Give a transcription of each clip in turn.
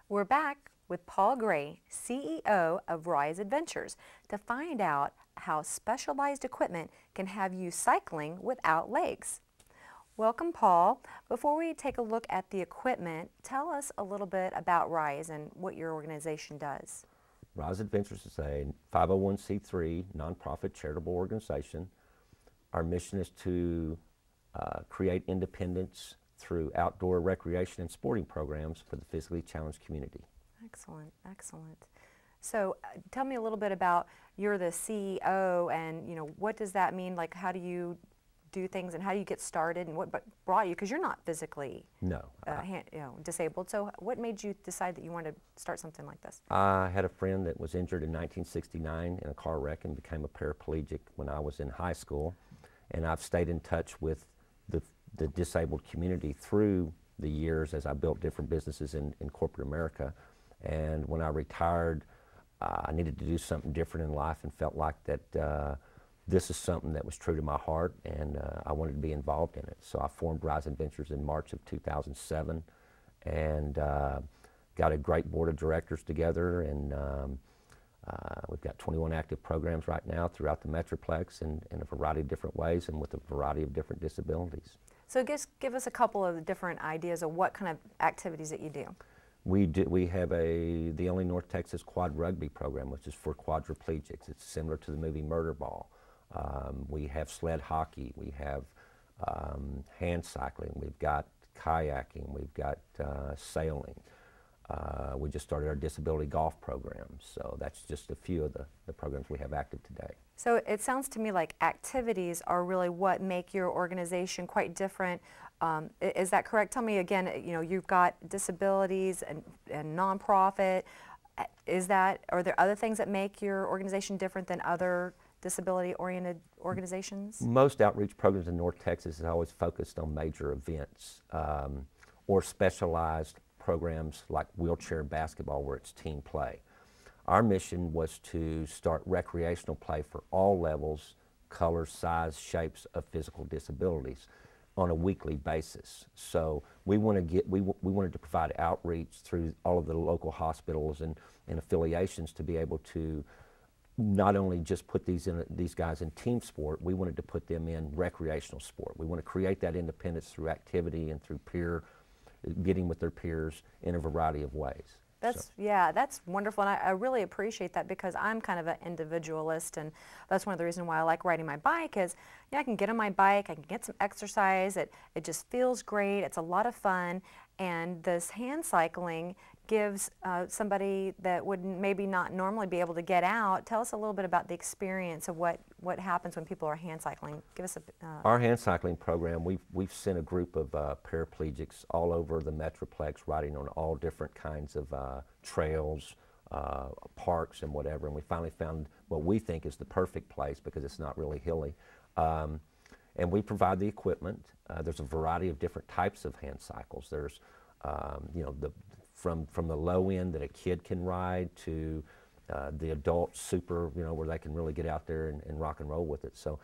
We're back with Paul Gray, CEO of Rise Adventures, to find out how specialized equipment can have you cycling without legs. Welcome, Paul. Before we take a look at the equipment, tell us a little bit about Rise and what your organization does. Rise Adventures is a 501c3 nonprofit charitable organization. Our mission is to create independence through outdoor recreation and sporting programs for the physically challenged community. Excellent, excellent. So tell me a little bit about, you're the CEO, and what does that mean? Like, how do you do things and how do you get started, and what brought you, because you're not physically disabled, so what made you decide that you wanted to start something like this? I had a friend that was injured in 1969 in a car wreck and became a paraplegic when I was in high school, and I've stayed in touch with the disabled community through the years as I built different businesses in corporate America. And when I retired, I needed to do something different in life and felt like that this is something that was true to my heart, and I wanted to be involved in it. So I formed Rise Adventures in March of 2007 and got a great board of directors together, and we've got 21 active programs right now throughout the Metroplex in a variety of different ways and with a variety of different disabilities. So give us a couple of different ideas of what kind of activities that you do. We have the only North Texas quad rugby program, which is for quadriplegics. It's similar to the movie Murderball. We have sled hockey, we have hand cycling, we've got kayaking, we've got sailing. We just started our disability golf program, so that's just a few of the programs we have active today. So it sounds to me like activities are really what make your organization quite different. Is that correct? Tell me again, you've got disabilities and nonprofit. Are there other things that make your organization different than other disability-oriented organizations? Most outreach programs in North Texas is always focused on major events or specialized programs like wheelchair basketball where it's team play. Our mission was to start recreational play for all levels, colors, size, shapes of physical disabilities on a weekly basis. So we wanted to provide outreach through all of the local hospitals and affiliations to be able to not only just put these guys in team sport, we wanted to put them in recreational sport. We want to create that independence through activity and through getting with their peers in a variety of ways. Yeah, that's wonderful, and I really appreciate that, because I'm kind of an individualist, and that's one of the reasons why I like riding my bike is, I can get on my bike, I can get some exercise, it just feels great, it's a lot of fun, and this hand cycling gives somebody that would maybe not normally be able to get out. Tell us a little bit about the experience of what happens when people are hand cycling. Give us Our hand cycling program, we've sent a group of paraplegics all over the Metroplex riding on all different kinds of trails, parks and whatever, and we finally found what we think is the perfect place because it's not really hilly. And we provide the equipment. There's a variety of different types of hand cycles. There's from the low end that a kid can ride to the adult super, where they can really get out there and rock and roll with it. So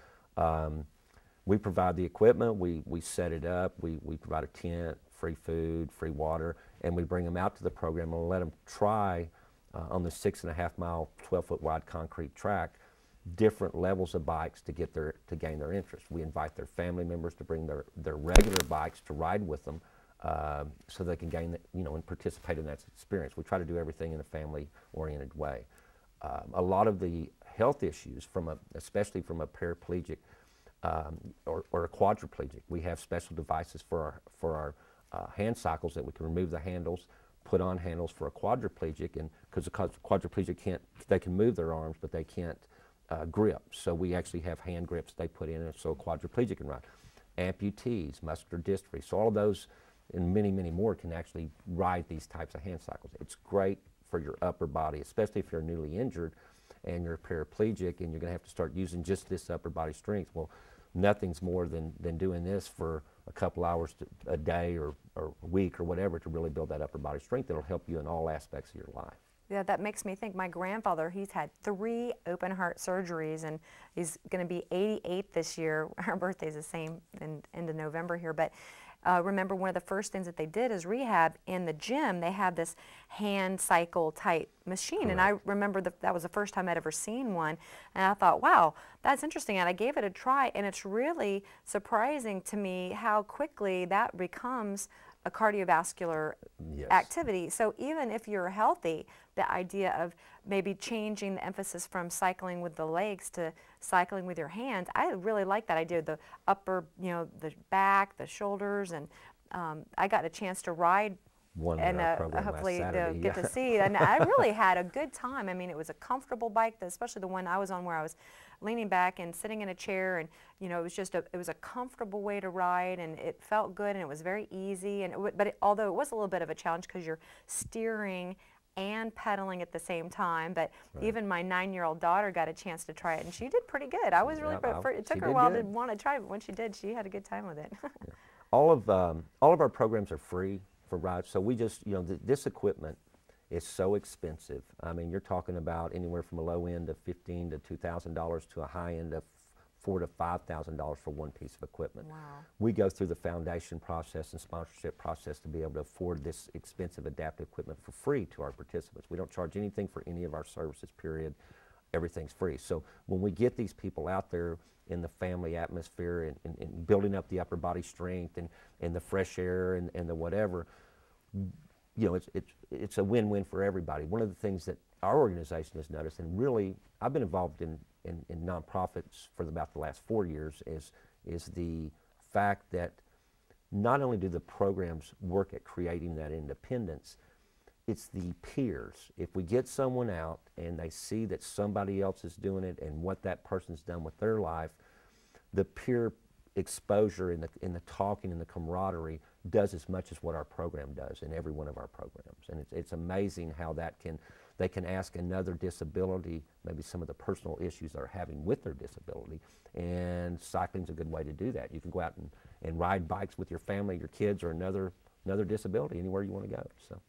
we provide the equipment, we set it up, we provide a tent, free food, free water, and we bring them out to the program and let them try on the 6.5 mile, 12-foot wide concrete track different levels of bikes to gain their interest. We invite their family members to bring their regular bikes to ride with them, so they can gain, and participate in that experience. We try to do everything in a family-oriented way. A lot of the health issues, especially from a paraplegic or a quadriplegic, we have special devices for our hand cycles that we can remove the handles, put on handles for a quadriplegic, and because the quadriplegic they can move their arms, but they can't grip. So we actually have hand grips they put in, so a quadriplegic can ride. Amputees, muscular dystrophy, so all of those and many, many more can actually ride these types of hand cycles. It's great for your upper body, especially if you're newly injured and you're paraplegic and you're going to have to start using just this upper body strength. Well, nothing's more than doing this for a couple hours a day or a week or whatever to really build that upper body strength that'll help you in all aspects of your life. Yeah, that makes me think. My grandfather, he's had 3 open heart surgeries, and he's going to be 88 this year. Our birthday's the same in end of November here, but remember one of the first things that they did is rehab in the gym. They had this hand cycle type machine, and I remember that was the first time I'd ever seen one, and I thought, wow, that's interesting, and I gave it a try, and it's really surprising to me how quickly that becomes a cardiovascular activity. So even if you're healthy, the idea of maybe changing the emphasis from cycling with the legs to cycling with your hands, I really like that idea. The upper, the back, the shoulders, and I got a chance to ride One and in our program hopefully last Saturday, get to see. And I really had a good time. I mean, it was a comfortable bike, especially the one I was on where I was leaning back and sitting in a chair, and it was just it was a comfortable way to ride, and it felt good, and it was very easy. And although it was a little bit of a challenge because you're steering and pedaling at the same time, but even my 9-year-old daughter got a chance to try it, and she did pretty good. I was really, it took her a while to want to try it, but when she did, she had a good time with it. All of our programs are free for rides, so we just, this equipment is so expensive. I mean, you're talking about anywhere from a low end of $15,000 to $2,000 to a high end of $4,000 to $5,000 for one piece of equipment. Wow. We go through the foundation process and sponsorship process to be able to afford this expensive adaptive equipment for free to our participants. We don't charge anything for any of our services, period. Everything's free. So when we get these people out there in the family atmosphere and building up the upper body strength and the fresh air and the whatever, it's a win-win for everybody. One of the things that our organization has noticed, and really I've been involved in nonprofits for about the last 4 years, is the fact that not only do the programs work at creating that independence, it's the peers. If we get someone out and they see that somebody else is doing it and what that person's done with their life, the peer exposure in the talking and the camaraderie does as much as what our program does in every one of our programs. And it's amazing how they can ask another disability maybe some of the personal issues they're having with their disability, and cycling's a good way to do that. You can go out and ride bikes with your family, your kids, or another disability anywhere you want to go. So.